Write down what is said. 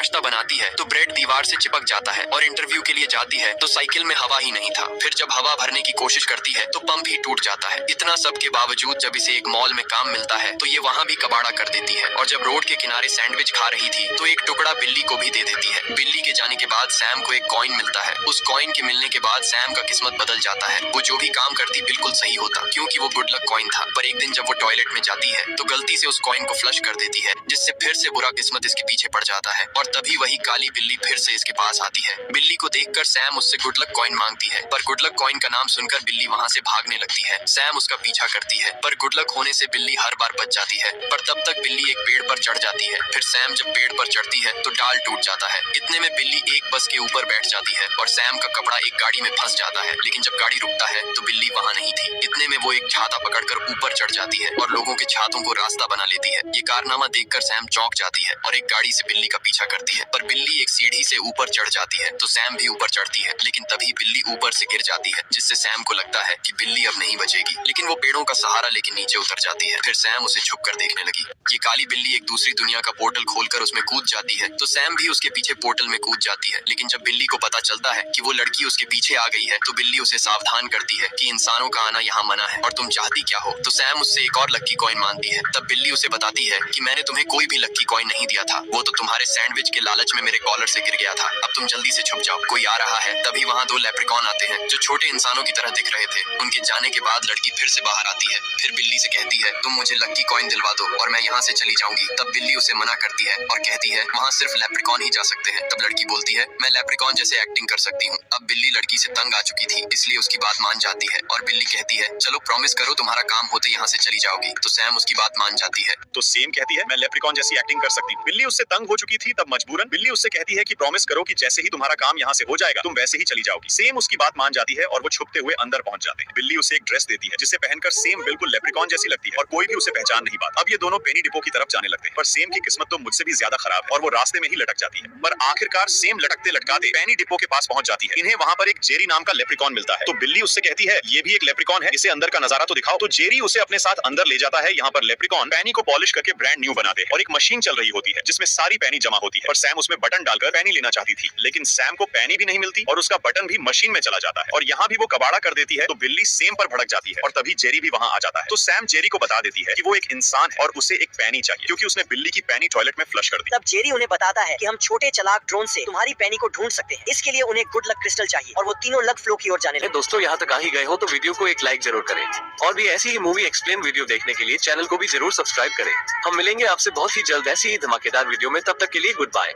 नाश्ता बनाती है तो ब्रेड दीवार से चिपक जाता है और इंटरव्यू के लिए जाती है तो साइकिल में हवा ही नहीं था। फिर जब हवा भरने की कोशिश करती है तो पंप ही टूट जाता है। इतना सब के बावजूद जब इसे एक मॉल में काम मिलता है तो ये वहाँ भी कबाड़ा कर देती है और जब रोड के किनारे सैंडविच खा रही थी तो एक टुकड़ा बिल्ली को भी दे देती है। बिल्ली के जाने के बाद सैम को एक कॉइन मिलता है। उस कॉइन के मिलने के बाद सैम का किस्मत बदल जाता है। वो जो भी काम करती बिल्कुल सही होता क्योंकि वो गुड लक कॉइन था। पर एक दिन जब वो टॉयलेट में जाती है तो गलती से उस कॉइन को फ्लश कर देती है जिससे फिर से बुरा किस्मत इसके पीछे पड़ जाता है और तभी वही काली बिल्ली फिर से इसके पास आती है। बिल्ली को देखकर सैम उससे गुड लक कॉइन मांगती है पर गुड लक कॉइन का नाम सुनकर बिल्ली वहाँ से भागने लगती है। सैम उसका पीछा करती है पर गुड लक होने से बिल्ली हर बार बच जाती है। पर तब तक बिल्ली एक पेड़ पर चढ़ जाती है। फिर सैम जब पेड़ पर चढ़ती है तो डाल टूट जाता है। इतने में बिल्ली एक बस के ऊपर बैठ जाती है और सैम का कपड़ा एक गाड़ी में फंस जाता है। लेकिन जब गाड़ी रुकता है तो बिल्ली वहाँ नहीं थी। इतने में वो एक छाता पकड़कर ऊपर चढ़ जाती है और लोगों के छातों को रास्ता बना लेती है। ये कारनामा देखकर सैम चौंक जाती है और एक गाड़ी से बिल्ली का पीछा करती है। पर बिल्ली एक सीढ़ी से ऊपर चढ़ जाती है तो सैम भी ऊपर चढ़ती है। लेकिन तभी बिल्ली ऊपर से गिर जाती है जिससे सैम को लगता है कि बिल्ली अब नहीं बचेगी। लेकिन वो पेड़ों का सहारा लेके नीचे उतर जाती है। फिर सैम उसे छुप कर देखने लगी। ये काली बिल्ली एक दूसरी दुनिया का पोर्टल खोलकर उसमें कूद जाती है तो सैम भी उसके पीछे पोर्टल में कूद जाती है। लेकिन जब बिल्ली को पता चलता है कि वो लड़की उसके पीछे आ गई है तो बिल्ली उसे सावधान करती है कि इंसानों का आना यहाँ मना है और तुम चाहती क्या हो। तो सैम उससे एक और लक्की कॉइन मांगती है। तब बिल्ली उसे बताती है कि मैंने तुम्हें कोई भी लक्की कॉइन नहीं दिया था, वो तो तुम्हारे सैंडविच के लालच में मेरे कॉलर से गिर गया था। अब तुम जल्दी से छुप जाओ, कोई आ रहा है। तभी वहाँ दो लेप्रिकॉन आते हैं जो छोटे इंसानों की तरह दिख रहे थे। उनके जाने के बाद लड़की फिर से बाहर आती है। फिर बिल्ली से कहती है तुम मुझे लक्की कॉइन दिलवा दो और मैं यहाँ से चली जाऊंगी। तब बिल्ली उसे मना करती है और कहती है वहाँ सिर्फ लेप्रिकॉन ही जा सकते हैं। तब लड़की बोलती है मैं लेप्रिकॉन जैसे एक्टिंग कर सकती हूँ। अब बिल्ली लड़की से तंग आ चुकी थी इसलिए उसकी बात मान जाती है और बिल्ली कहती है चलो प्रॉमिस करो तुम्हारा काम होते यहाँ से चली जाओगी। तो सैम उसकी बात मान जाती है। तो सेम कहती है मैं लेप्रिकॉन जैसी एक्टिंग कर सकती हूँ। बिल्ली उससे तंग हो चुकी थी तब मजबूरन बिल्ली उससे कहती है कि प्रॉमिस करो कि जैसे ही तुम्हारा काम यहाँ से हो जाएगा तुम वैसे ही चली जाओगी। सेम उसकी बात मान जाती है और वो छुपते हुए अंदर पहुंच जाते हैं। बिल्ली उसे एक ड्रेस देती है जिसे पहनकर सेम बिल्कुल लेप्रिकॉन जैसी लगती है और कोई भी उसे पहचान नहीं पाता। अब ये दोनों पेनी डिपो की तरफ जाने लगते हैं पर सेम की किस्मत तो मुझसे भी ज्यादा खराब है और वो रास्ते में ही लटक जाती है। पर आखिरकार सेम लटकते लटकाते पेनी डिपो के पास पहुंच जाती है। इन्हें वहाँ पर एक जेरी नाम का लेप्रिकॉन मिलता है तो बिल्ली उससे कहती है ये भी एक लेप्रिकॉन है, इसे अंदर का नजारा तो दिखाओ। तो जेरी उसे अपने साथ अंदर ले जाता है। यहाँ पर लेप्रिकॉन पैनी को पॉलिश करके ब्रांड न्यू बनाते हैं और एक मशीन चल रही होती है जिसमें सारी पैनी जमा होती है। पर सैम उसमें बटन डालकर पैनी लेना चाहती थी लेकिन सैम को पैनी भी नहीं मिलती और उसका बटन भी मशीन में चला जाता है और यहाँ भी वो कबाड़ा कर देती है। तो बिल्ली सेम पर भड़क जाती है और तभी जेरी भी वहाँ आ जाता है। तो सैम जेरी को बता देती है कि वो एक इंसान है और उसे एक पैनी चाहिए क्योंकि उसने बिल्ली की पैनी टॉयलेट में फ्लश कर दी। तब जेरी उन्हें बताता है कि हम छोटे चलाक ड्रोन से तुम्हारी पैनी को ढूंढ सकते हैं। इसके लिए उन्हें गुड लक क्रिस्टल चाहिए और वो तीनों लक फ्लो की ओर जाने लगे। दोस्तों यहाँ तक आ ही गए हो तो वीडियो को एक लाइक जरूर करें और भी ऐसी ही मूवी एक्सप्लेन वीडियो देखने के लिए चैनल को भी जरूर सब्सक्राइब करें। हम मिलेंगे आपसे बहुत ही जल्द ऐसी ही धमाकेदार वीडियो में। तब तक के लिए गुड बाय।